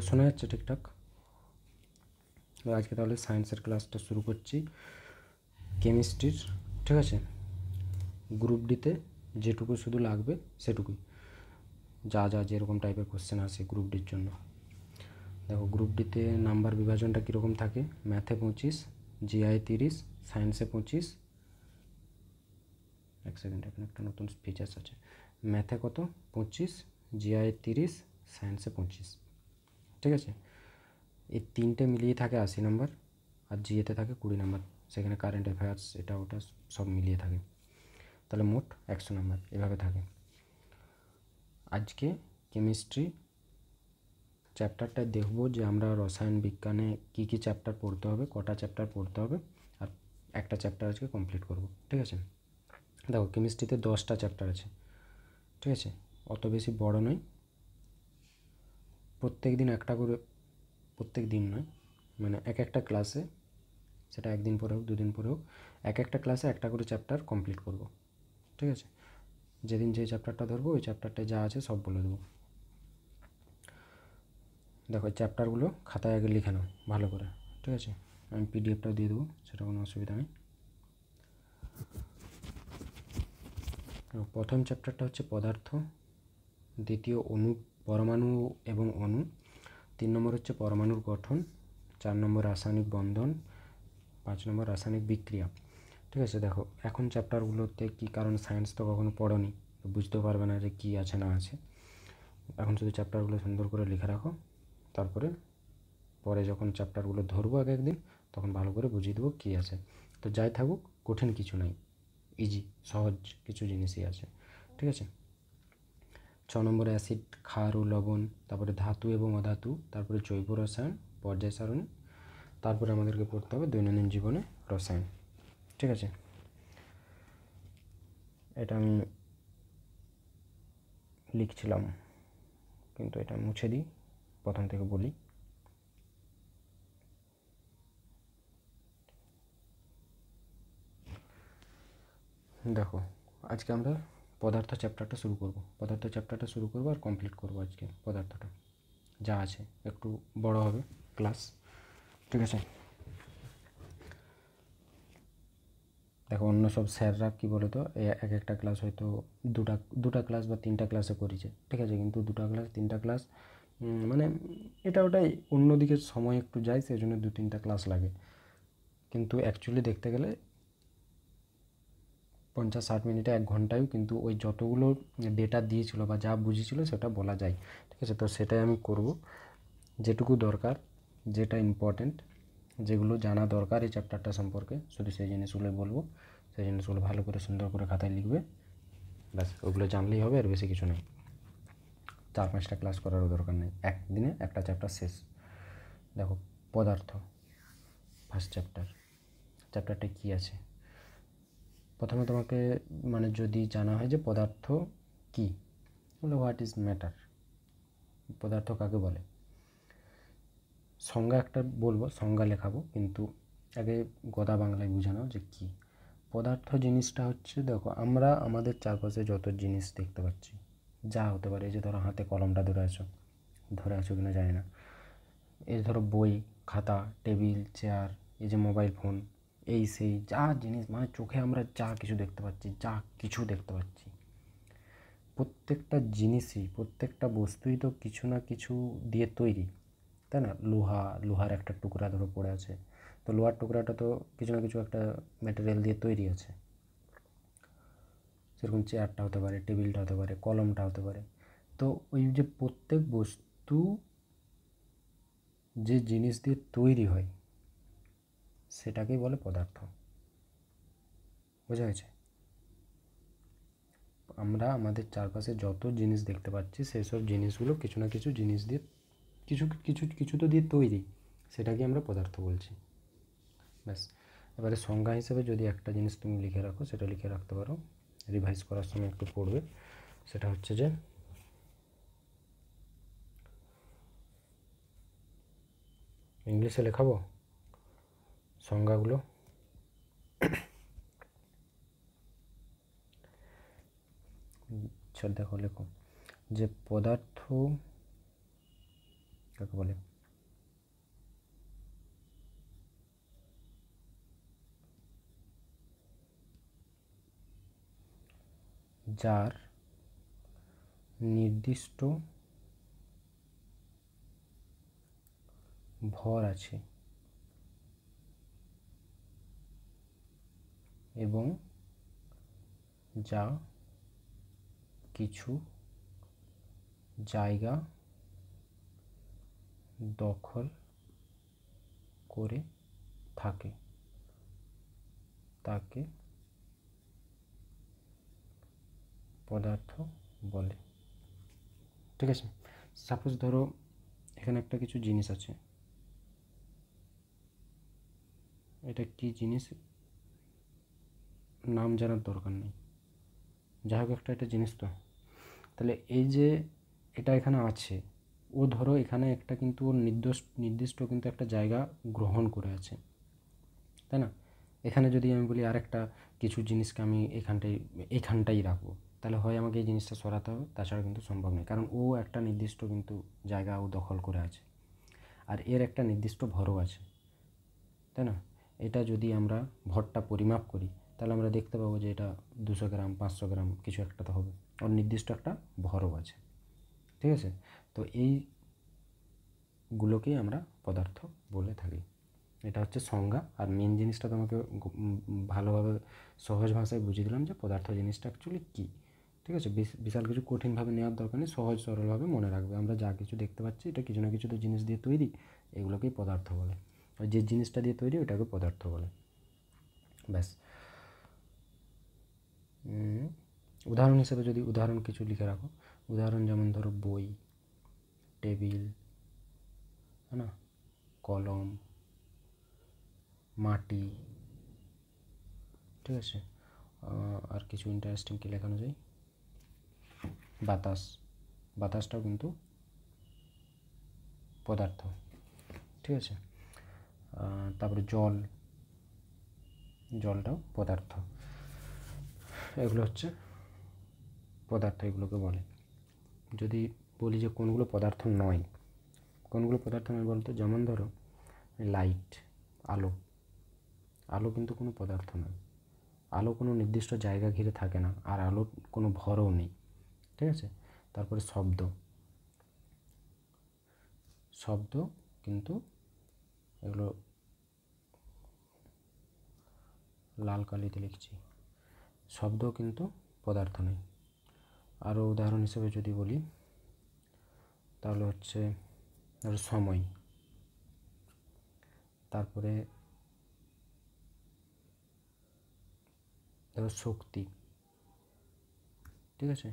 শোনা যাচ্ছে ঠিকঠাক? আজকে তাহলে সায়েন্সের ক্লাসটা শুরু করছি, কেমিস্ট্রির। ঠিক আছে, গ্রুপ ডিতে যেটুকু শুধু লাগবে সেটুকুই, যা যা যেরকম টাইপের কোশ্চেন আসে গ্রুপ ডির জন্য। দেখো, গ্রুপ ডিতে নাম্বার বিভাজনটা কীরকম থাকে: ম্যাথে 25, জিআই 30, সায়েন্সে 25। এক সেকেন্ড, এখানে একটা নতুন ফিচার্স আছে। ম্যাথে কত? 25, জিআই 30, সায়েন্সে 25। ঠিক আছে, এই তিনটে মিলিয়ে থাকে 80 নম্বর, আর জিএতে থাকে 20 নম্বর। সেখানে কারেন্ট অ্যাফেয়ার্স এটা ওটা সব মিলিয়ে থাকে, তাহলে মোট 100 নম্বর এভাবে থাকে। আজকে কেমিস্ট্রি চ্যাপ্টারটায় দেখব যে আমরা রসায়ন বিজ্ঞানে কী কী চ্যাপ্টার পড়তে হবে, কটা চ্যাপ্টার পড়তে হবে, আর একটা চ্যাপ্টার আজকে কমপ্লিট করব। ঠিক আছে, দেখো কেমিস্ট্রিতে 10টা চ্যাপ্টার আছে। ঠিক আছে, অত বেশি বড় নয়, প্রত্যেক দিন একটা করে, প্রত্যেক দিন নয়, মানে এক একটা ক্লাসে, সেটা একদিন পরে হোক দুদিন পরে হোক, এক একটা ক্লাসে একটা করে চ্যাপ্টার কমপ্লিট করব। ঠিক আছে, যেদিন যে চ্যাপ্টারটা ধরবো ওই চ্যাপ্টারটায় যা আছে সব বলে দেবো। দেখো, চ্যাপ্টারগুলো খাতায় আগে লিখে নাও ভালো করে। ঠিক আছে, আমি পিডিএফটাও দিয়ে দেবো, সেটা কোনো অসুবিধা নেই। প্রথম চ্যাপ্টারটা হচ্ছে পদার্থ, দ্বিতীয় পরমাণু এবং অণু, 3 নম্বর হচ্ছে পরমাণুর গঠন, 4 নম্বর রাসায়নিক বন্ধন, 5 নম্বর রাসায়নিক বিক্রিয়া। ঠিক আছে, দেখো এখন চ্যাপ্টারগুলোতে কী, কারণ সায়েন্স তো কখনো পড়োনি, বুঝতেও পারবে না যে কী আছে না আছে। এখন শুধু চ্যাপ্টারগুলো সুন্দর করে লিখে রাখো, তারপরে পরে যখন চ্যাপ্টারগুলো ধরবো এক একদিন, তখন ভালো করে বুঝিয়ে দেবো কী আছে। তো যাই থাকুক, কঠিন কিছু নাই, ইজি সহজ কিছু জিনিসই আছে। ঠিক আছে, 6 নম্বরে অ্যাসিড, ক্ষার ও লবণ, তারপরে ধাতু এবং অধাতু, তারপরে জৈব রসায়ন, পর্যায় সারণী, তারপরে আমাদেরকে পড়তে হবে দৈনন্দিন জীবনে রসায়ন। ঠিক আছে, এটা আমি লিখছিলাম, কিন্তু এটা মুছে দিই, প্রথম থেকে বলি। দেখো, আজকে আমরা পদার্থ চ্যাপ্টারটা শুরু করব আর কমপ্লিট করব আজকে পদার্থটা যা আছে। একটু বড় হবে ক্লাস। ঠিক আছে, দেখো অন্য সব স্যাররা কী বলে, তো এক একটা ক্লাস হয়তো দুটা ক্লাস বা 3টা ক্লাসে করেছে। ঠিক আছে, কিন্তু 2টা ক্লাস 3টা ক্লাস মানে এটা ওটাই অন্যদিকে সময় একটু যায়, সেই জন্য 2-3টা ক্লাস লাগে। কিন্তু অ্যাকচুয়ালি দেখতে গেলে 50-60 মিনিটে 1 ঘন্টায়ও কিন্তু ওই যতগুলো ডেটা দিয়েছিল বা যা বুঝিয়েছিল সেটা বলা যায়। ঠিক আছে, তো সেটাই আমি করব, যেটুকু দরকার, যেটা ইম্পর্টেন্ট, যেগুলো জানা দরকার এই চ্যাপ্টারটা সম্পর্কে, শুধু সেই জিনিসগুলোই বলবো। সেই জিনিসগুলো ভালো করে সুন্দর করে খাতায় লিখবে, ব্যাস ওগুলো জানলেই হবে, আর বেশি কিছু নেই। 4-5টা ক্লাস করারও দরকার নেই, একদিনে একটা চ্যাপ্টার শেষ। দেখো, পদার্থ ফার্স্ট চ্যাপ্টারটা কী আছে। প্রথমে তোমাকে মানে যদি জানা হয় যে পদার্থ কী, বলে হোয়াট ইজ ম্যাটার, পদার্থ কাকে বলে। সংজ্ঞা একটা বলবো, সংজ্ঞা লেখাবো, কিন্তু আগে গদা বাংলায় বোঝানো যে কী পদার্থ জিনিসটা হচ্ছে। দেখো, আমরা আমাদের চারপাশে যত জিনিস দেখতে পাচ্ছি, যা হতে পারে, এই যে ধরো হাতে কলমটা ধরে আছো কিনা জানি না, এই ধরো বই, খাতা, টেবিল, চেয়ার, এই যে মোবাইল ফোন, এই সেই যা জিনিস, মানে চোখে আমরা যা কিছু দেখতে পাচ্ছি, প্রত্যেকটা জিনিসই, প্রত্যেকটা বস্তুই তো কিছু না কিছু দিয়ে তৈরি, তাই না? লোহার একটা টুকরা ধরো পড়ে আছে, তো লোহার টুকরাটা তো কিছু না কিছু একটা ম্যাটেরিয়াল দিয়ে তৈরি আছে। সেরকম চেয়ারটা হতে পারে, টেবিলটা হতে পারে, কলমটা হতে পারে। তো ওই যে প্রত্যেক বস্তু যে জিনিস দিয়ে তৈরি হয় সেটাকেই বলে পদার্থ। বোঝা গেছে? আমরা আমাদের চারপাশে যত জিনিস দেখতে পাচ্ছি, সেই সব জিনিসগুলো কিছু না কিছু জিনিস দিয়ে, কিছু তো দিয়ে তৈরি, সেটাকে আমরা পদার্থ বলছি। ব্যাস, এবারে সংজ্ঞা হিসেবে যদি একটা জিনিস তুমি লিখে রাখো, সেটা লিখে রাখতে পারো, রিভাইজ করার সময় একটু পড়বে। সেটা হচ্ছে যে ইংলিশে লেখাবো সংজ্ঞাগুলো। আচ্ছা দেখো, লেখো যে পদার্থ কাকে বলে? যার নির্দিষ্ট ভর আছে এবং যা কিছু জায়গা দখল করে থাকে তাকে পদার্থ বলে। ঠিক আছে, সাপোজ ধরো এখানে একটা কিছু জিনিস আছে, এটা কি জিনিস নাম জানার দরকার নেই, যাই হোক একটা জিনিস। তো তাহলে এই যে এটা এখানে আছে, ও ধরো এখানে একটা কিন্তু ওর নির্দিষ্ট কিন্তু একটা জায়গা গ্রহণ করে আছে, তাই না? এখানে যদি আমি বলি আরেকটা কিছু জিনিসকে আমি এখানটাই রাখবো, তাহলে হয় আমাকে এই জিনিসটা সরাতে হবে, তাছাড়া কিন্তু সম্ভব নয়, কারণ ও একটা নির্দিষ্ট কিন্তু জায়গা ও দখল করে আছে, আর এর একটা নির্দিষ্ট ভরও আছে, তাই না? এটা যদি আমরা ভরটা পরিমাপ করি তাহলে আমরা দেখতে পাবো যে এটা 200 গ্রাম 500 গ্রাম কিছু একটা তো হবে, ওর নির্দিষ্ট একটা ভরও আছে। ঠিক আছে, তো এইগুলোকেই আমরা পদার্থ বলে থাকি। এটা হচ্ছে সংজ্ঞা, আর মেন জিনিসটা তোমাকে ভালোভাবে সহজ ভাষায় বুঝিয়ে দিলাম যে পদার্থ জিনিসটা অ্যাকচুয়ালি কী। ঠিক আছে, বিশাল কিছু কঠিনভাবে নেওয়ার দরকার নেই, সহজ সরলভাবে মনে রাখবে। আমরা যা কিছু দেখতে পাচ্ছি এটা কিছু না কিছু তো জিনিস দিয়ে তৈরি, এগুলোকেই পদার্থ বলে, আর যে জিনিসটা দিয়ে তৈরি ওটাকে পদার্থ বলে। ব্যাস। উদাহরণ হিসেবে যদি উদাহরণ কিছু লিখে রাখো, উদাহরণ যেমন ধরো বই, টেবিল, है ना, কলম, মাটি। ঠিক আছে, আর কিছু ইন্টারেস্টিং কি লেখানো যায়, বাতাসটাও কিন্তু পদার্থ। ঠিক আছে, তারপরে জলটাও পদার্থ। এগুলো হচ্ছে পদার্থ, এগুলোকে বলে। যদি বলি যে কোনগুলো পদার্থ নয় বলতো, যেমন ধরো লাইট, আলো কিন্তু কোনো পদার্থ নয়, আলো কোনো নির্দিষ্ট জায়গা ঘিরে থাকে না, আর আলোর কোনো ভরও নেই। ঠিক আছে, তারপরে শব্দ কিন্তু এগুলো লাল কালিতে লিখছি, শব্দ কিন্তু পদার্থ নেই। আরও উদাহরণ হিসেবে যদি বলি তাহলে হচ্ছে ধরো সময়, তারপরে ধরো শক্তি। ঠিক আছে,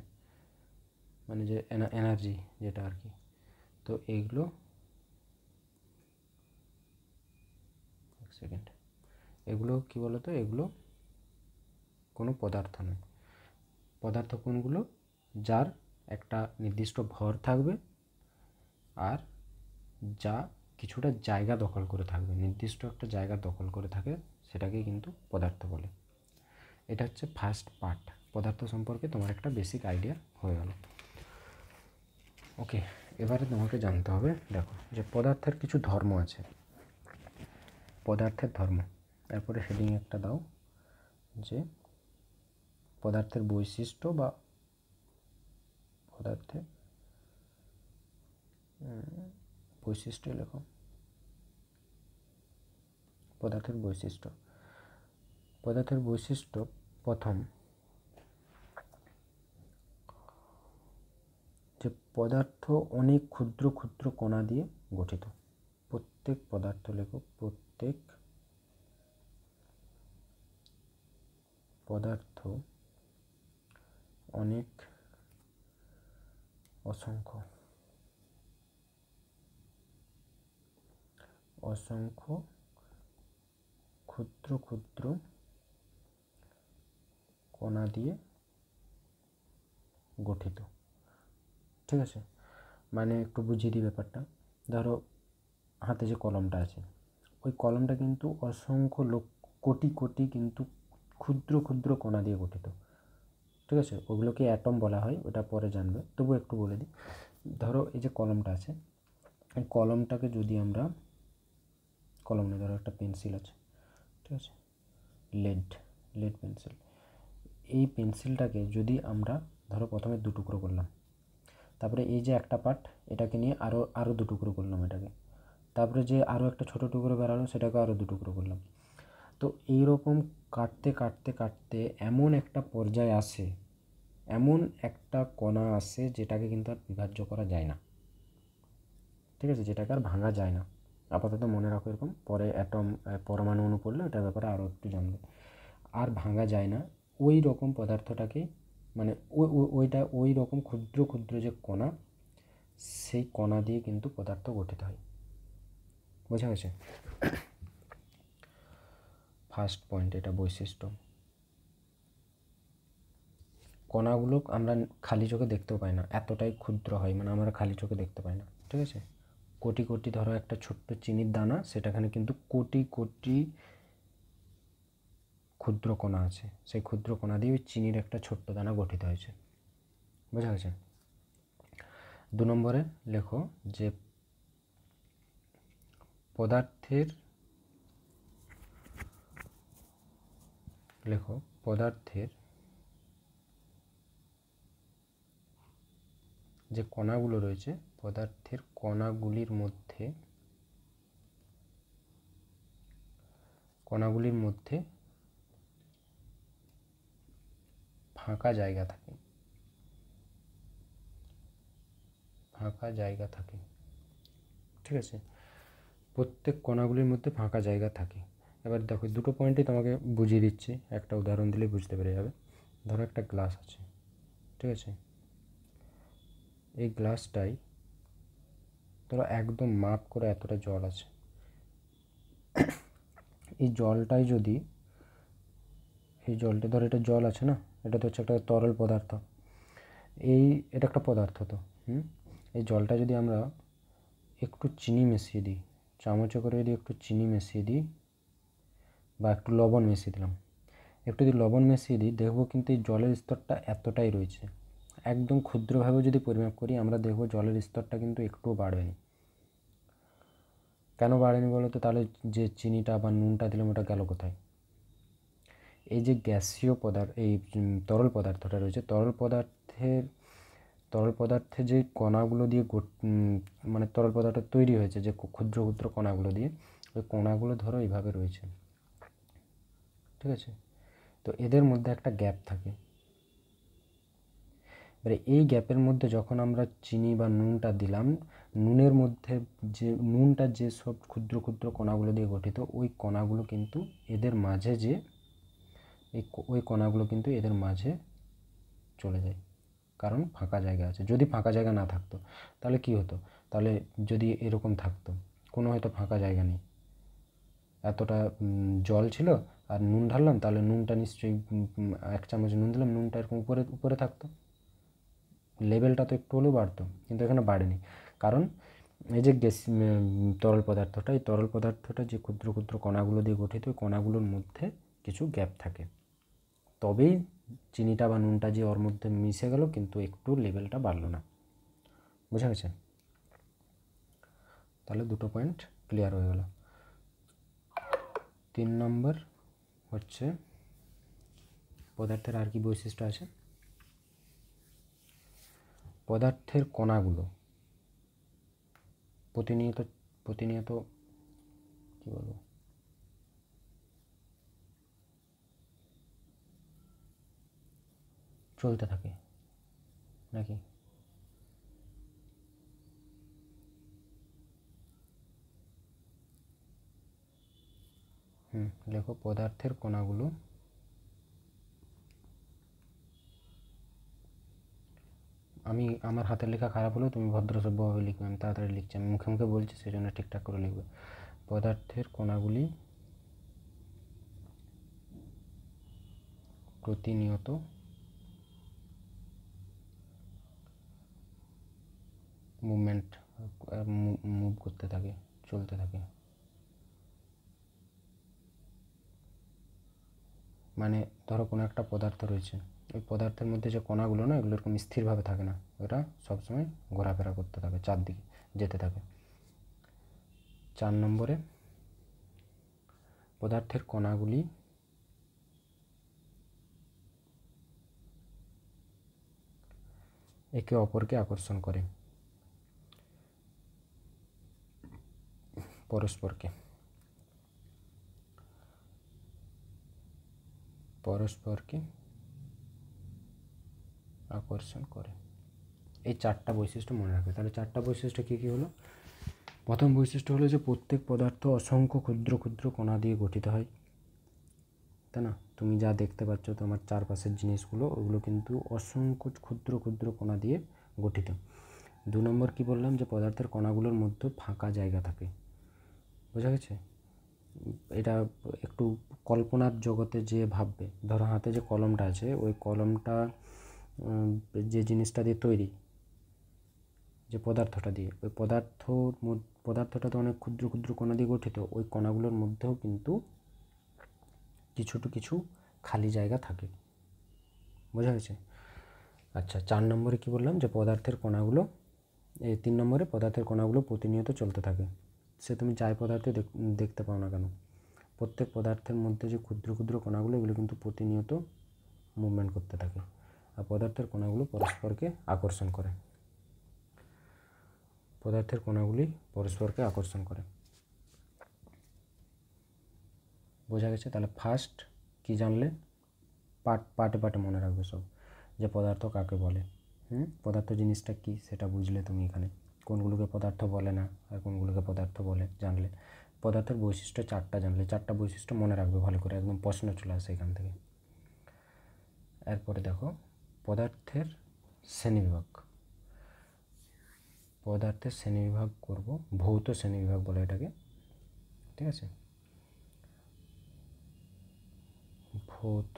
মানে যে এনার্জি যেটা আর কি। তো এইগুলো এক সেকেন্ড, এগুলো কি বলতো, এগুলো কোনো পদার্থ নয়। পদার্থ কোনগুলো, যার একটা নির্দিষ্ট ভর থাকবে আর যা কিছুটা জায়গা দখল করে থাকবে, নির্দিষ্ট একটা জায়গা দখল করে থাকে, সেটাকেই কিন্তু পদার্থ বলে। এটা হচ্ছে ফার্স্ট পার্ট, পদার্থ সম্পর্কে তোমার একটা বেসিক আইডিয়া হয়ে গেল। ওকে, এবারে তোমাকে জানতে হবে, দেখো যে পদার্থের কিছু ধর্ম আছে, পদার্থের ধর্ম। এরপরে হেডিং একটা দাও যে পদার্থের বৈশিষ্ট্য বা পদার্থের বৈশিষ্ট্য লেখো। পদার্থের বৈশিষ্ট্য প্রথম, যে পদার্থ অনেক ক্ষুদ্র ক্ষুদ্র কণা দিয়ে গঠিত। প্রত্যেক পদার্থ লেখো, প্রত্যেক পদার্থ অনেক অসংখ্য ক্ষুদ্র ক্ষুদ্র কণা দিয়ে গঠিত। ঠিক আছে, মানে একটু বুঝিয়ে দিই ব্যাপারটা। ধরো হাতে যে কলমটা আছে, ওই কলমটা কিন্তু অসংখ্য কোটি কোটি কিন্তু ক্ষুদ্র ক্ষুদ্র কণা দিয়ে গঠিত। ঠিক আছে, ওগুলোকে অ্যাটম বলা হয়, ওটা পরে জানবে, তবু একটু বলে দিই। ধরো এই যে কলমটা আছে, কলমটাকে যদি আমরা, কলম না, ধরো একটা পেন্সিল আছে, ঠিক আছে, লেড পেন্সিল, এই পেন্সিলটাকে যদি আমরা ধরো প্রথমে 2 টুকরো করলাম, তারপরে এই যে একটা পার্ট এটাকে নিয়ে আরও 2 টুকরো করলাম এটাকে, তারপরে যে আরও একটা ছোটো টুকরো বেরালো সেটাকে আরও 2 টুকরো করলাম। তো এইরকম কাটতে কাটতে কাটতে এমন একটা পর্যায়ে আসে, এমন একটা কণা আসে যেটাকে কিন্তু আর বিভাজ্য করা যায় না, ঠিক আছে, যেটাকে আর ভাঙা যায় না। আপাতত মনে রাখো এরকম, পরে পরমাণু অণু পড়লে ওটার ব্যাপারে আরও একটু জানবে। আর ভাঙা যায় না ওই রকম পদার্থটাকে, মানে ওই রকম ক্ষুদ্র ক্ষুদ্র যে কণা, সেই কণা দিয়ে কিন্তু পদার্থ গঠিত হয়। বোঝা গেছে? ফার্স্ট পয়েন্ট, এটা বৈশিষ্ট্য। কণাগুলো আমরা খালি চোখে দেখতেও পাই না, এতটাই ক্ষুদ্র হয়, মানে আমরা খালি চোখে দেখতে পাই না, ঠিক আছে। কোটি কোটি, ধরো একটা ছোট্ট চিনির দানা, সেটাখানে কিন্তু কোটি কোটি ক্ষুদ্র কণা আছে, সেই ক্ষুদ্র কণা দিয়ে ওই চিনির একটা ছোট্ট দানা গঠিত হয়েছে। বোঝা গেছে? 2 নম্বরে লেখো যে পদার্থের যে কণাগুলো রয়েছে, পদার্থের কণাগুলির মধ্যে ফাঁকা জায়গা থাকে, ঠিক আছে। প্রত্যেক কণাগুলির মধ্যে ফাঁকা জায়গা থাকে। এবার দেখো 2টো পয়েন্টই তোমাকে বুঝিয়ে দিচ্ছি, একটা উদাহরণ দিলেই বুঝতে পেরে যাবে। ধরো একটা গ্লাস আছে, ঠিক আছে, এই গ্লাসটাই ধরো একদম মাপ করে এতটা জল আছে। এই জলটা ধরো, এটা জল আছে না, এটা তো হচ্ছে একটা তরল পদার্থ, এটা একটা পদার্থ তো, এই জলটা যদি আমরা একটু চিনি মিশিয়ে দিই, চামচে করে যদি একটু চিনি মিশিয়ে দিই, বা একটু লবণ মিশিয়ে দিলাম, দেখবো কিন্তু এই জলের স্তরটা এতটাই রয়েছে। একদম ক্ষুদ্রভাবে যদি পরিমাপ করি আমরা দেখবো জলের স্তরটা কিন্তু একটুও বাড়েনি। কেন বাড়েনি বলো তো? তাহলে যে চিনিটা বা নুনটা দিলাম ওটা গেল কোথায়? এই যে গ্যাসীয় এই তরল পদার্থটা রয়েছে, তরল পদার্থে যে কণাগুলো দিয়ে মানে তরল পদার্থ তৈরি হয়েছে যে ক্ষুদ্র ক্ষুদ্র কণাগুলো দিয়ে, ওই কণাগুলো ধরো এইভাবে রয়েছে, ঠিক আছে। তো এদের মধ্যে একটা গ্যাপ থাকে। এবারে এই গ্যাপের মধ্যে যখন আমরা চিনি বা নুনটা দিলাম, নুনটা যে সব ক্ষুদ্র ক্ষুদ্র কণাগুলো দিয়ে গঠিত, ওই কণাগুলো কিন্তু এদের মাঝে চলে যায়, কারণ ফাঁকা জায়গা আছে। যদি ফাঁকা জায়গা না থাকতো তাহলে কি হতো? তাহলে যদি এরকম থাকতো, কোনো হয়তো ফাঁকা জায়গা নেই, এতটা জল ছিল আর নুন ঢাললাম, তাহলে নুনটা নিশ্চয়ই 1 চামচ নুন দিলাম, নুনটা এরকম উপরে থাকতো, লেভেলটা তো একটু হলেও বাড়তো, কিন্তু এখানে বাড়েনি। কারণ এই যে তরল পদার্থটা যে ক্ষুদ্র ক্ষুদ্র কণাগুলো দিয়ে গঠিত, কণাগুলোর মধ্যে কিছু গ্যাপ থাকে, তবেই চিনিটা বা নুনটা যে ওর মধ্যে মিশে গেল, কিন্তু একটু লেভেলটা বাড়লো না। বোঝা গেছে? তাহলে 2টো পয়েন্ট ক্লিয়ার হয়ে গেল। 3 নম্বর হচ্ছে পদার্থের আর কি বৈশিষ্ট্য আছে। পদার্থের কণাগুলো প্রতিনিয়ত কি বলবো, চলতে থাকে নাকি? লেখো পদার্থের কণাগুলো আমার হাতের লেখা খারাপ হলেও তুমি ভদ্রসভ্যভাবে লিখবে, আমি তাড়াতাড়ি লিখছি, আমি মুখে মুখে বলছি সেই জন্য ঠিকঠাক করে লিখবে। পদার্থের কণাগুলি প্রতিনিয়ত মুভ করতে থাকে, চলতে থাকে। মানে ধরো কোনো একটা পদার্থ রয়েছে, ওই পদার্থের মধ্যে যে কণাগুলো না, এগুলো এরকম স্থিরভাবে থাকে না, ওটা সবসময় ঘোরাফেরা করতে থাকে, চারদিকে যেতে থাকে। 4 নম্বরে পদার্থের কণাগুলি একে অপরকে আকর্ষণ করে, পরস্পরকে আকর্ষণ করে। এই 4টা বৈশিষ্ট্য মনে রাখবে। তাহলে 4টা বৈশিষ্ট্য কী কী হলো? প্রথম বৈশিষ্ট্য হলো যে প্রত্যেক পদার্থ অসংখ্য ক্ষুদ্র ক্ষুদ্র কণা দিয়ে গঠিত হয়, তাই না? তুমি যা দেখতে পাচ্ছ তোমার চারপাশের জিনিসগুলো, ওগুলো কিন্তু অসংখ্য ক্ষুদ্র ক্ষুদ্র কণা দিয়ে গঠিত। 2 নম্বর কি বললাম? যে পদার্থের কণাগুলোর মধ্যে ফাঁকা জায়গা থাকে। বোঝা গেছে? এটা একটু কল্পনার জগতে যে ভাববে, ধরো হাতে যে কলমটা আছে, ওই কলমটা যে জিনিসটা দিয়ে তৈরি, যে পদার্থটা দিয়ে, ওই পদার্থটা তো অনেক ক্ষুদ্র ক্ষুদ্র কণা দিয়ে গঠিত। ওই কণাগুলোর মধ্যেও কিন্তু কিছু খালি জায়গা থাকে। বোঝা গেছে? আচ্ছা, 4 নম্বরে কি বললাম? যে পদার্থের কণাগুলো, 3 নম্বরে পদার্থের কণাগুলো প্রতিনিয়ত চলতে থাকে। সে তুমি যাই পদার্থে দেখতে পাও না কেন, প্রত্যেক পদার্থের মধ্যে যে ক্ষুদ্র ক্ষুদ্র কণাগুলো, এগুলো কিন্তু প্রতিনিয়ত মুভমেন্ট করতে থাকে। আর পদার্থের কণাগুলো পরস্পরকে আকর্ষণ করে। বোঝা গেছে? তাহলে ফার্স্ট কি জানলে? পার্টে মনে রাখবে সব, যে পদার্থ কাকে বলে। পদার্থ জিনিসটা কি সেটা বুঝলে তুমি, এখানে কোনগুলোকে পদার্থ বলে না আর কোনগুলোকে পদার্থ বলে জানলে। পদার্থের বৈশিষ্ট্য 4টা জানলে, 4টা বৈশিষ্ট্য মনে রাখবে ভালো করে, একদম প্রশ্ন চলে আসে এখান থেকে। এরপরে দেখো পদার্থের শ্রেণীবিভাগ করব, ভৌত শ্রেণীবিভাগ বলে এটাকে, ঠিক আছে? ভৌত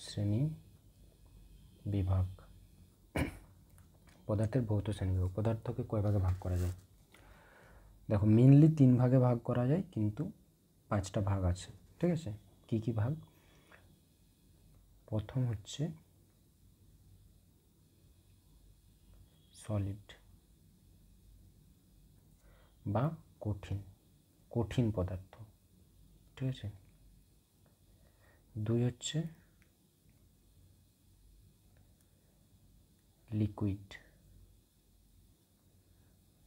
শ্রেণীবিভাগ, পদার্থের ভৌত শ্রেণীবিভাগ। পদার্থকে কয় ভাগে ভাগ করা যায়? দেখো মেনলি 3 ভাগে ভাগ করা যায়, কিন্তু 5টা ভাগ আছে, ঠিক আছে? কি কি ভাগ? প্রথম হচ্ছে সলিড বা কঠিন পদার্থ, ঠিক আছে? 2 হচ্ছে লিকুইড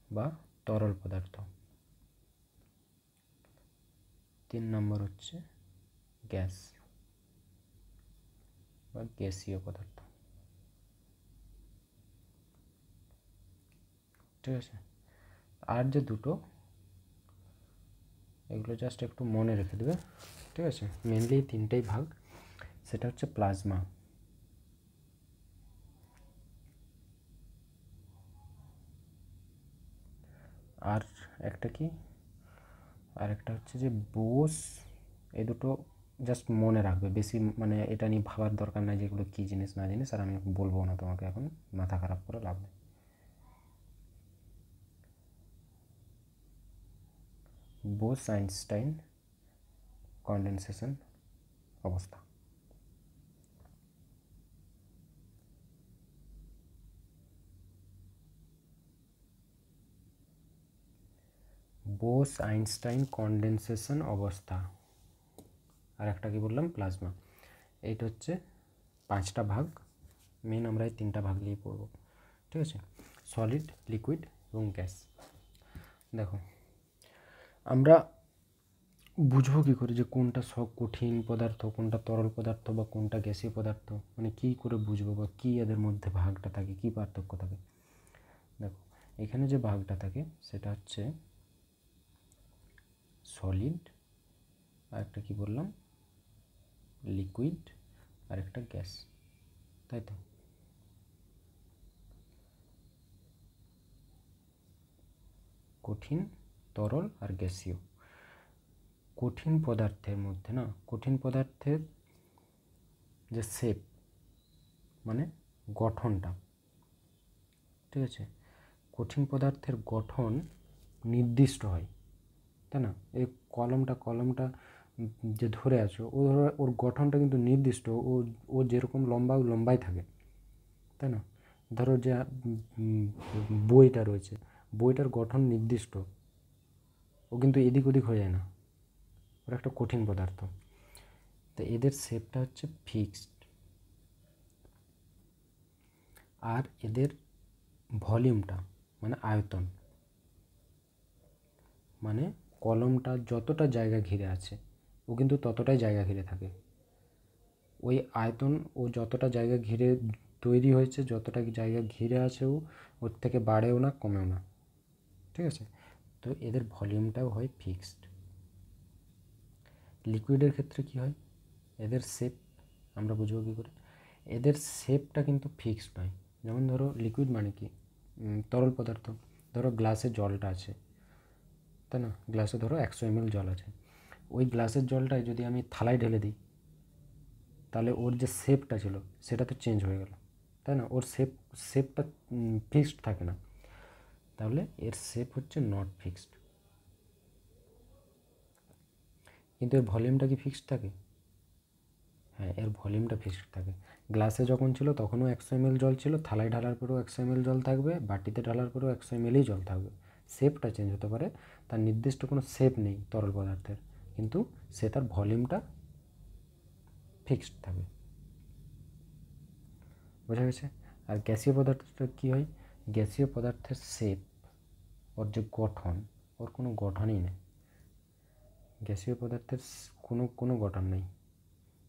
বা তরল পদার্থ। 3 নম্বর হচ্ছে গ্যাস বা গ্যাসীয় পদার্থ, ঠিক আছে? আর যে দুটো, এগুলো জাস্ট একটু মনে রেখে দেবে, ঠিক আছে? মেনলি 3টাই ভাগ। সেটা হচ্ছে প্লাজমা, আর একটা কি, আর একটা হচ্ছে যে বোস। এই দুটো জাস্ট মনে রাখবে, বেশি মানে এটা নিয়ে ভাবার দরকার নাই যেগুলো কী জিনিস না জিনিস, আর আমি বলবো না তোমাকে এখন, মাথা খারাপ করে লাভ নেই। বোস-আইনস্টাইন কনডেনসেশন অবস্থা। বোস-আইনস্টাইন কনডেনসেশন অবস্থা। আর একটা কি বললাম? প্লাজমা। এইটা হচ্ছে 5টা ভাগ। মেন আমরা এই 3টা ভাগ নিয়ে পড়ব, ঠিক আছে? সলিড, লিকুইড এবং গ্যাস। দেখো আমরা বুঝবো কী করে যে কোনটা সব কঠিন পদার্থ, কোনটা তরল পদার্থ বা কোনটা গ্যাসীয় পদার্থ? মানে কী করে বুঝবো, বা কী এদের মধ্যে ভাগটা থাকে, কী পার্থক্য থাকে? দেখো এখানে যে ভাগটা থাকে সেটা হচ্ছে সলিড, আর একটা কী বললাম? লিকুইড, আর একটা গ্যাস, তাই তো? কঠিন, তরল আর গ্যাসীয়। কঠিন পদার্থের মধ্যে না, কঠিন পদার্থের যে শেপ মানে গঠনটা, ঠিক আছে? কঠিন পদার্থের গঠন নির্দিষ্ট হয়, তাই না? এই কলমটা যে ধরে আছো, ওর গঠনটা কিন্তু নির্দিষ্ট। ও যেরকম লম্বা, লম্বাই থাকে, তাই না? ধরো যে বইটা রয়েছে, বইটার গঠন নির্দিষ্ট, ও কিন্তু এদিক ওদিক হয়ে যায় না, ওরা একটা কঠিন পদার্থ। তো এদের শেপটা হচ্ছে ফিক্সড, আর এদের ভলিউমটা মানে আয়তন, মানে কলমটা যতটা জায়গা ঘিরে আছে ও কিন্তু ততটাই জায়গা ঘিরে থাকে। ওই আয়তন ও যতটা জায়গা ঘিরে তৈরি হয়েছে, যতটা জায়গা ঘিরে আছে ও, ওর থেকে বাড়েও না কমেও না, ঠিক আছে। তো এদের ভলিউমটাও হয় ফিক্সড। লিকুইডের ক্ষেত্রে কি হয়, এদের শেপ আমরা বুঝবো কী করে, এদের শেপটা কিন্তু ফিক্সড নয়। যেমন ধরো লিকুইড মানে কি, তরল পদার্থ। ধরো গ্লাসে জলটা আছে, তাই না, গ্লাসে ধরো 100 ml জল আছে, ওই গ্লাসের জলটায় যদি আমি থালায় ঢেলে দিই, তাহলে ওর যে শেপটা ছিল সেটা তো চেঞ্জ হয়ে গেল, তাই না, ওর শেপটা ফিক্সড থাকে না, তাহলে এর শেপ হচ্ছে নট ফিক্সড। কিন্তু এর ভলিউমটা কি ফিক্সড থাকে? হ্যাঁ, এর ভলিউমটা ফিক্সড থাকে। গ্লাসে যখন ছিল তখনও 100 ml জল ছিল, থালায় ঢালার পরেও 100 ml জল থাকবে, বাটিতে ঢালার পরেও 100 ml জল থাকবে। শেপটা চেঞ্জ হতে পারে, তার নির্দিষ্ট কোনো শেপ নেই তরল পদার্থের, কিন্তু সে তার ভলিউমটা ফিক্সড থাকে। বোঝা গেছে? আর গ্যাসীয় পদার্থটা কী হয়, গ্যাসীয় পদার্থের শেপ, ওর যে গঠন, ওর কোনো গঠনই নেই। গ্যাসীয় পদার্থের কোনো গঠন নেই,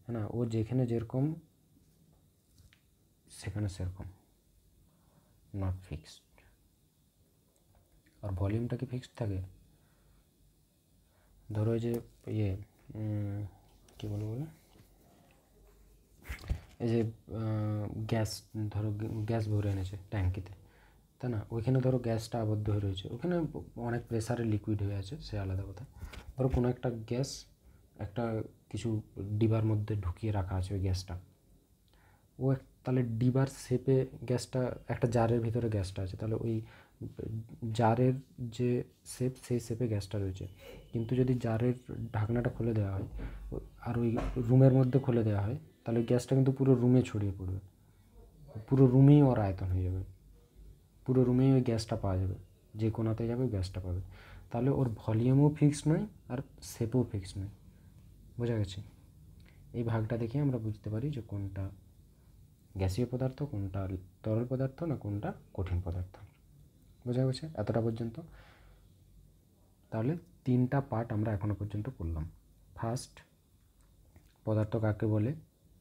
হ্যাঁ না, ও যেখানে যেরকম সেখানে সেরকম, নট ফিক্সড। আর ভলিউমটা কি ফিক্সড থাকে? ধরো এই যে ইয়ে কী বলবো বলে, এই যে গ্যাস, ধরো গ্যাস ভরে এনেছে ট্যাঙ্কিতে, তাই না, ওইখানে ধরো গ্যাসটা আবদ্ধ হয়ে রয়েছে, ওখানে অনেক প্রেসারে লিকুইড হয়ে আছে, সে আলাদা কথা। ধরো কোনো একটা গ্যাস একটা কিছু ডিবার মধ্যে ঢুকিয়ে রাখা আছে, ওই গ্যাসটা ও তাহলে ডিবার শেপে গ্যাসটা, একটা জারের ভিতরে গ্যাসটা আছে, তাহলে ওই জারের যে শেপ সেই শেপে গ্যাসটা রয়েছে। কিন্তু যদি জারের ঢাকনাটা খুলে দেওয়া হয় আর ওই রুমের মধ্যে খুলে দেওয়া হয়, তাহলে গ্যাসটা কিন্তু পুরো রুমে ছড়িয়ে পড়বে, পুরো রুমেই ওর আয়তন হয়ে যাবে, পুরো রুমেই ওই গ্যাসটা পাওয়া যাবে, যে কোনাতে যাবে গ্যাসটা পাবে। তাহলে ওর ভলিউমও ফিক্সড নয় আর শেপও ফিক্সড নয়। বোঝা গেছে? এই ভাগটা দেখে আমরা বুঝতে পারি যে কোনটা গ্যাসীয় পদার্থ, কোনটা তরল পদার্থ, না কোনটা কঠিন পদার্থ। বোঝা গেছে এতটা পর্যন্ত? তাহলে 3টা পার্ট আমরা এখনো পর্যন্ত করলাম। ফার্স্ট, পদার্থ কাকে বলে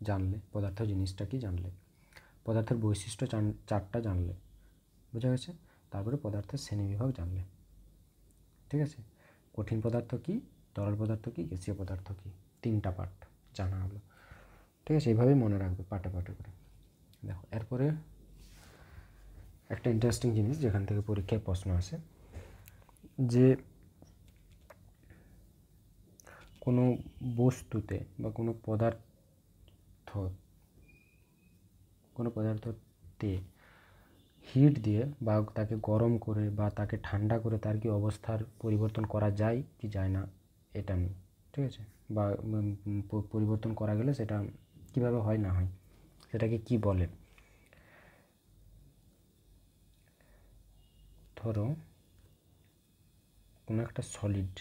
জানলে, পদার্থ জিনিসটা কি জানলে, পদার্থের বৈশিষ্ট্য 4টা জানলে, বোঝা গেছে। তারপরে পদার্থের শ্রেণীবিভাগ জানলে, ঠিক আছে। কঠিন পদার্থ কি, তরল পদার্থ কি, গ্যাসীয় পদার্থ কি, 3টা পার্ট জানা হলো, ঠিক আছে। এইভাবেই মনে রাখবে পার্টে পার্টে করে। দেখো এরপরে একটা ইন্টারেস্টিং জিনিস যেখান থেকে পরীক্ষায় প্রশ্ন আসে, যে কোনো বস্তুতে বা কোনো পদার্থতে হিট দিয়ে বা তাকে গরম করে বা তাকে ঠান্ডা করে তার কি অবস্থার পরিবর্তন করা যায় কি যায় না, এটা নিয়ে, ঠিক আছে। বা পরিবর্তন করা গেলে সেটা কিভাবে হয় না হয়, সেটাকে কি বলে। ধরো কোনো একটা সলিড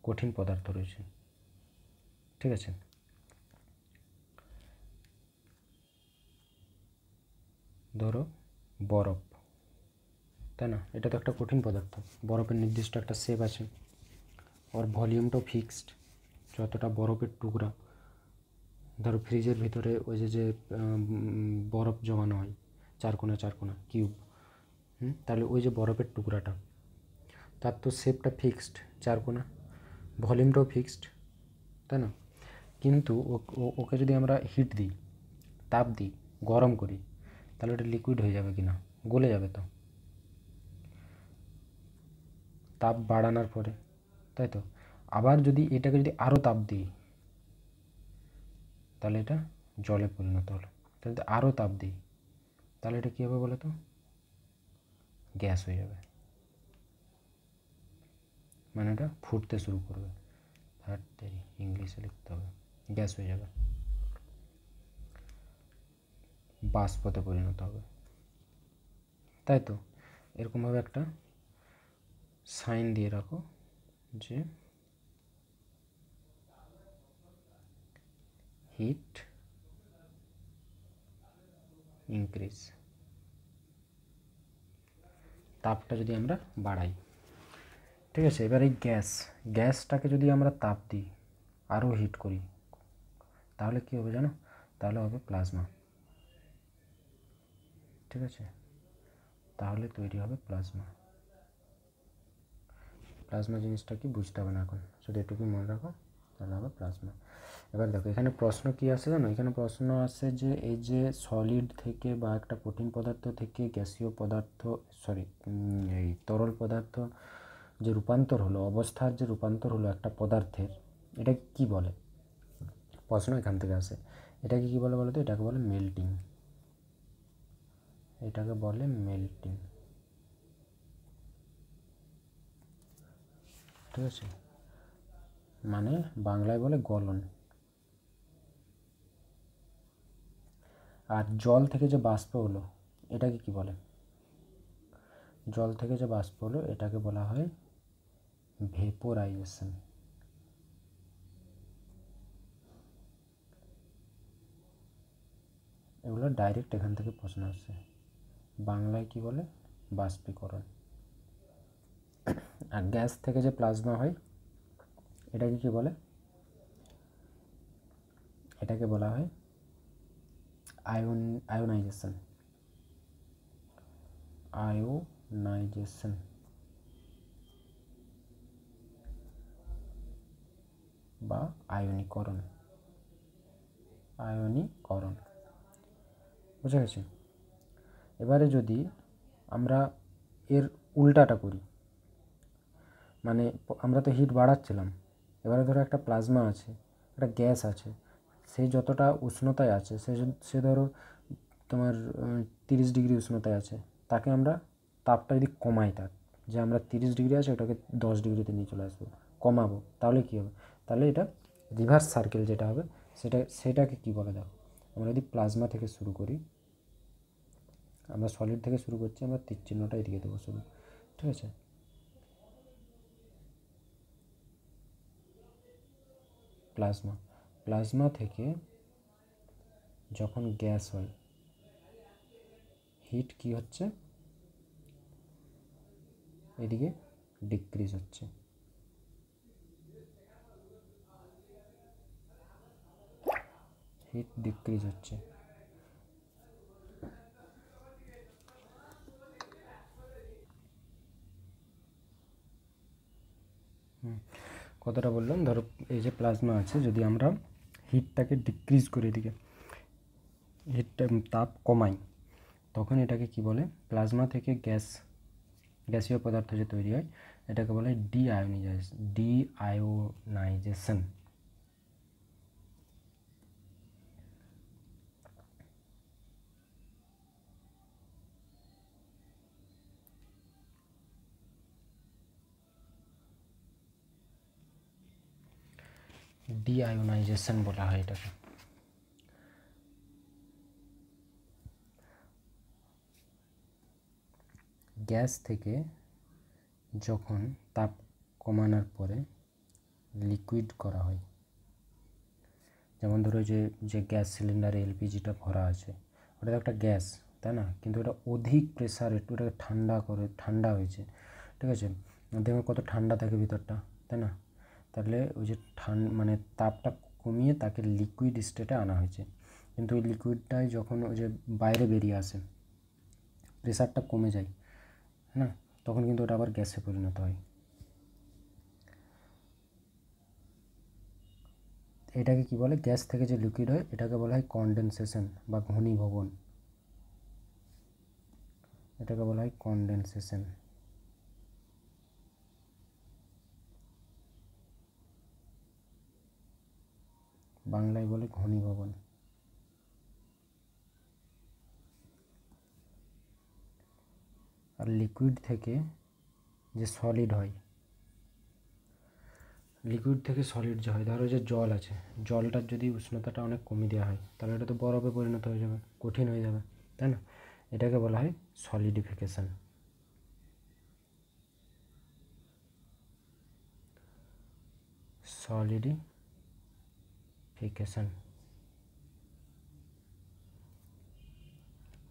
কঠিন পদার্থ রয়েছে, ঠিক আছে, ধরো বরফ, তাই না, এটা তো একটা কঠিন পদার্থ, বরফের নির্দিষ্ট একটা শেপ আছে, ওর ভলিউমটাও ফিক্সড, যতটা বরফের টুকরা, ধরো ফ্রিজের ভিতরে ওই যে বরফ জমানো হয় 4 কোণা কিউব, তাহলে ওই যে বরফের টুকরাটা, তার তো শেপটা ফিক্সড 4 কোণা, ভলিউমটাও ফিক্সড, তাই না। কিন্তু ওকে যদি আমরা হিট দিই, তাপ দিই, গরম করি, তাহলে ওটা লিকুইড হয়ে যাবে কি না, গলে যাবে তো তাপ বাড়ানোর পরে, তাই তো। আবার যদি এটাকে যদি আরও তাপ দিই, তাহলে এটা জলে পরিণত হলো। তাহলে যদি আরও তাপ দিই, তাহলে এটা কী হবে বলো তো, গ্যাস হয়ে যাবে, মানে এটা ফুটতে শুরু করবে, ইংলিশে লিখতে হবে, গ্যাস হয়ে যাবে, বাষ্পতে পরিণত হবে, তাই তো। এরকমভাবে একটা সাইন দিয়ে রাখো যে হিট ইনক্রিজ, তাপটা যদি আমরা বাড়াই, ঠিক আছে। এবার এই গ্যাসটাকে যদি আমরা তাপ দিই, আরও হিট করি, তাহলে কী হবে জানো? তাহলে হবে প্লাজমা, ঠিক আছে। তাহলে তৈরি হবে প্লাজমা। প্লাজমা জিনিসটা কি বুঝতে হবে না এখন, শুধু এটুকুই মনে রাখো, তাহলে হবে প্লাজমা। এবার দেখো এখানে প্রশ্ন কি আসে জানো? এখানে প্রশ্ন আসে যে এই যে সলিড থেকে বা একটা কঠিন পদার্থ থেকে গ্যাসীয় পদার্থ, এই তরল পদার্থ যে রূপান্তর হলো, অবস্থার যে রূপান্তর হলো একটা পদার্থের, এটা কি বলে? প্রশ্ন এখান থেকে আসে। এটাকে কি বলে বলো তো? এটাকে বলে মেল্টিং। এটাকে বলে মেল্টিং, ঠিক আছে। মানে বাংলায় বলে গলন। আর জল থেকে যে বাষ্প হলো, এটাকে কি বলে? জল থেকে যে বাষ্প হলো এটাকে বলা হয় ভেপোরাইজেশন। এগুলো ডাইরেক্ট এখান থেকে প্রশ্ন আসছে। বাংলায় কি বলে? বাষ্পীকরণ। আর গ্যাস থেকে যে প্লাজমা হয় এটাকে কি বলে? এটাকে বলা হয় আয়োনাইজেশন। আয়োনাইজেশন বা আয়নীকরণ। আয়নীকরণ, বুঝা গেছে? এবারে যদি আমরা এর উল্টাটা করি, মানে আমরা তো হিট বাড়াচ্ছিলাম, এবারে ধরো একটা প্লাজমা আছে, একটা গ্যাস আছে, সে যতটা উষ্ণতায় আছে, সে ধরো তোমার 30 ডিগ্রি উষ্ণতায় আছে, তাকে আমরা তাপটা যদি কমাই, তার যে আমরা 30 ডিগ্রি আছে ওটাকে 10 ডিগ্রিতে নিয়ে চলে আসবো, কমাবো, তাহলে কী হবে? তাহলে এটা রিভার্স সার্কেল যেটা হবে, সেটাকে কী বলে? দেখো আমরা যদি প্লাজমা থেকে শুরু করি, আমরা সলিড থেকে শুরু করছি, আমরা তীর চিহ্নটা এদিকে দেবো শুরু, ঠিক আছে। প্লাজমা থেকে যখন গ্যাস হয়, হিট কি হচ্ছে? এদিকে ডিক্রিজ হচ্ছে, হিট ডিক্রিজ হচ্ছে। কতটা বললাম, ধরো এই যে প্লাজমা আছে, যদি আমরা হিটটাকে ডিক্রিজ করে এদিকে হিটটা তাপ কমাই, তখন এটাকে কি বলে? প্লাজমা থেকে গ্যাসীয় পদার্থ যে তৈরি হয় এটাকে বলে ডিআয়োনাইজেশন। ডিআয়োনাইজেশন বলা হয় এটাকে। গ্যাস থেকে যখন তাপ কমানোর পরে লিকুইড করা হয়, যেমন ধরো যে গ্যাস সিলিন্ডারে এলপিজিটা ভরা আছে, ওটা তো একটা গ্যাস, তাই না? কিন্তু ওটা অধিক প্রেসারে ওটাকে ঠান্ডা হয়েছে, ঠিক আছে। দেখো কত ঠান্ডা থাকে ভিতরটা, তাই না? তাহলে ওই যে মানে তাপটা কমিয়ে তাকে লিকুইড স্টেটে আনা হয়েছে, কিন্তু ওই লিকুইডটাই যখন ওই যে বাইরে বেরিয়ে আসে, প্রেসারটা কমে যায়, হ্যাঁ, তখন কিন্তু ওটা আবার গ্যাসে পরিণত হয়। এটাকে কি বলে? গ্যাস থেকে যে লিকুইড হয় এটাকে বলা হয় কনডেনসেশন বা ঘনীভবন। এটাকে বলা হয় কনডেনসেশন। বাংলায় বলে ঘনীভবন। আর লিকুইড থেকে যে সলিড হয়, লিকুইড থেকে সলিড যে হয়, ধরো যে জল আছে, জলটার যদি উষ্ণতাটা অনেক কমিয়ে দেওয়া হয়, তাহলে এটা তো বরফে পরিণত হয়ে যাবে, কঠিন হয়ে যাবে, তাই না? এটাকে বলা হয় সলিডিফিকেশন। সলিডিফিকেশন।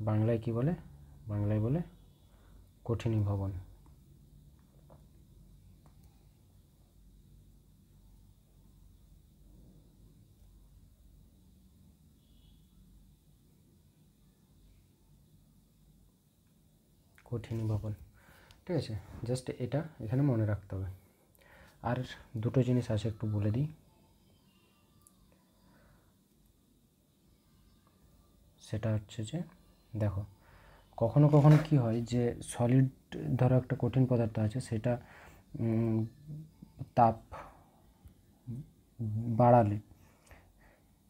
বাংলায় কি বলে? বাংলায় বলে কঠিনীভবন। কঠিনীভবন, ঠিক আছে। জাস্ট এটা এখানে মনে রাখতে হবে। আর দুটো জিনিস আছে, একটু বলে দিই। সেটা হচ্ছে যে দেখো, কখনো কখনো কি হয় যে সলিড, ধরো একটা কঠিন পদার্থ আছে, সেটা তাপ বাড়ালে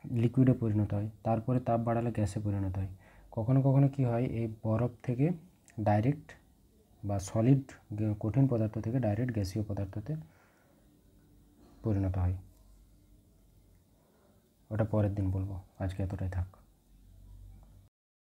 লিকুইডে পরিণত হয়, তারপরে তাপ বাড়ালে গ্যাসে পরিণত হয়। কখনো কখনো কি হয়, এই বরফ থেকে ডাইরেক্ট বা সলিড কঠিন পদার্থ থেকে ডাইরেক্ট গ্যাসীয় পদার্থতে পরিণত হয়। ওটা পরের দিন বলবো, আজকে এতটাই থাক।